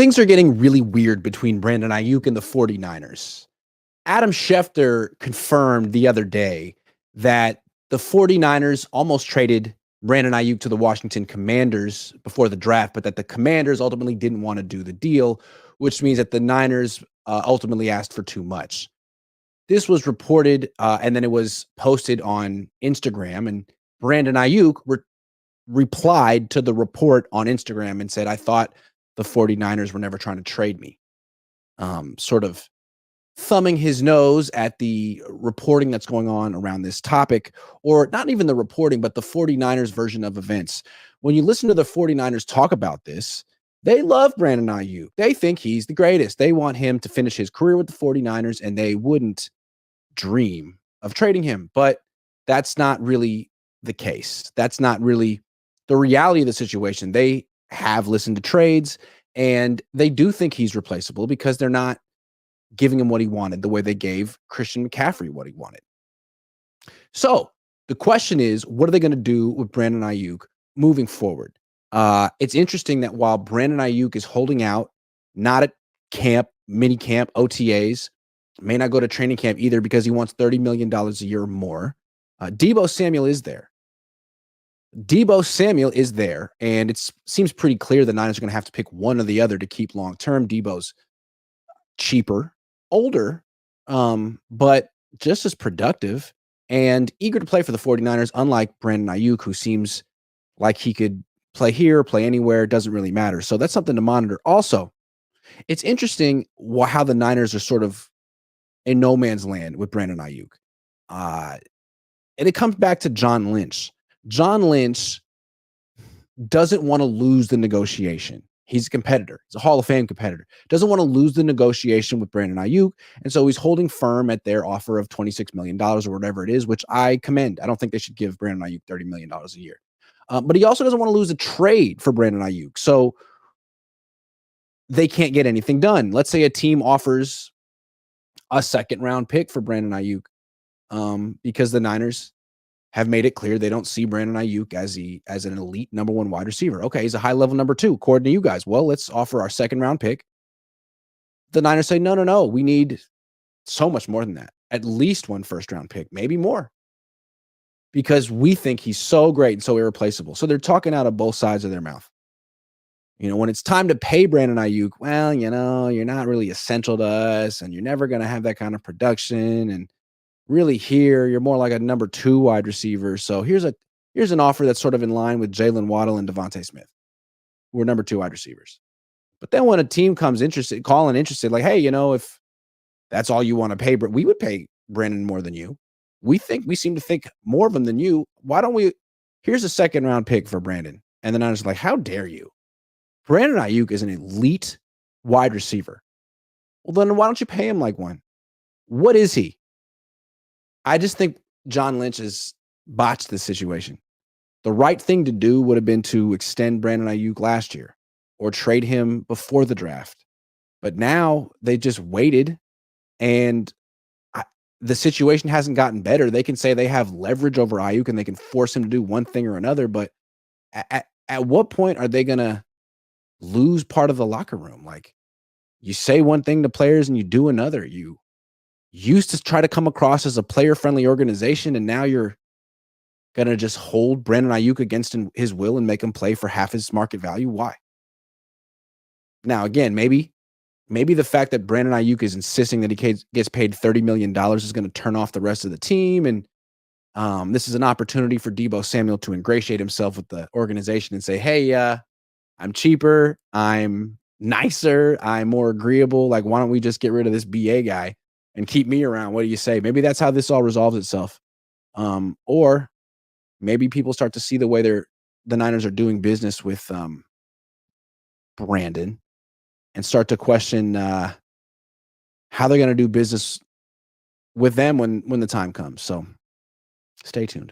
Things are getting really weird between Brandon Aiyuk and the 49ers. Adam Schefter confirmed the other day that the 49ers almost traded Brandon Aiyuk to the Washington Commanders before the draft, but that the Commanders ultimately didn't want to do the deal, which means that the Niners ultimately asked for too much. This was reported, and then it was posted on Instagram, and Brandon Aiyuk replied to the report on Instagram and said, "I thought the 49ers were never trying to trade me." Sort of thumbing his nose at the reporting that's going on around this topic, or not even the reporting, but the 49ers version of events. When you listen to the 49ers talk about this, they love Brandon Aiyuk. They think he's the greatest. They want him to finish his career with the 49ers, and they wouldn't dream of trading him. But that's not really the case. That's not really the reality of the situation. They have listened to trades, and they do think he's replaceable because they're not giving him what he wanted the way they gave Christian McCaffrey what he wanted. So the question is, what are they going to do with Brandon Aiyuk moving forward? It's interesting that while Brandon Aiyuk is holding out, not at camp, mini camp, OTAs, may not go to training camp either because he wants $30 million a year or more. Deebo Samuel is there. And it seems pretty clear the Niners are going to have to pick one or the other to keep long term. Deebo's cheaper, older, but just as productive and eager to play for the 49ers, unlike Brandon Aiyuk, who seems like he could play here, play anywhere, doesn't really matter. So that's something to monitor. Also, it's interesting how the Niners are sort of in no man's land with Brandon Aiyuk. And it comes back to John Lynch. John Lynch doesn't want to lose the negotiation. He's a competitor. He's a Hall of Fame competitor. Doesn't want to lose the negotiation with Brandon Aiyuk. And so he's holding firm at their offer of $26 million or whatever it is, which I commend. I don't think they should give Brandon Aiyuk $30 million a year. But he also doesn't want to lose a trade for Brandon Aiyuk. So they can't get anything done. Let's say a team offers a second round pick for Brandon Aiyuk because the Niners have made it clear they don't see Brandon Aiyuk as an elite number one wide receiver. Okay, he's a high level number two, according to you guys. Well, let's offer our second round pick. The Niners say, no. We need so much more than that. At least one first round pick, maybe more. Because we think he's so great and so irreplaceable. So they're talking out of both sides of their mouth. When it's time to pay Brandon Aiyuk, well, you're not really essential to us and you're never going to have that kind of production. And really here, you're more like a number two wide receiver. So here's an offer that's sort of in line with Jalen Waddle and Devontae Smith, who are number two wide receivers. But then when a team comes interested, like, hey, if that's all you want to pay, we would pay Brandon more than you. We seem to think more of him than you. Why don't we? Here's a second round pick for Brandon. And then I was like, how dare you? Brandon Aiyuk is an elite wide receiver. Well, then why don't you pay him like one? What is he? I just think John Lynch has botched this situation. The right thing to do would have been to extend Brandon Aiyuk last year or trade him before the draft. But now they just waited and the situation hasn't gotten better. They can say they have leverage over Aiyuk and they can force him to do one thing or another. But at what point are they going to lose part of the locker room? Like, you say one thing to players and you do another. You used to try to come across as a player-friendly organization, and now you're going to just hold Brandon Aiyuk against his will and make him play for half his market value? Why? Now, again, maybe the fact that Brandon Aiyuk is insisting that he gets paid $30 million is going to turn off the rest of the team, and this is an opportunity for Deebo Samuel to ingratiate himself with the organization and say, hey, I'm cheaper, I'm nicer, I'm more agreeable. Like, why don't we just get rid of this BA guy and keep me around? What do you say? Maybe that's how this all resolves itself. Or maybe people start to see the way the Niners are doing business with Brandon and start to question how they're going to do business with them when the time comes. So stay tuned.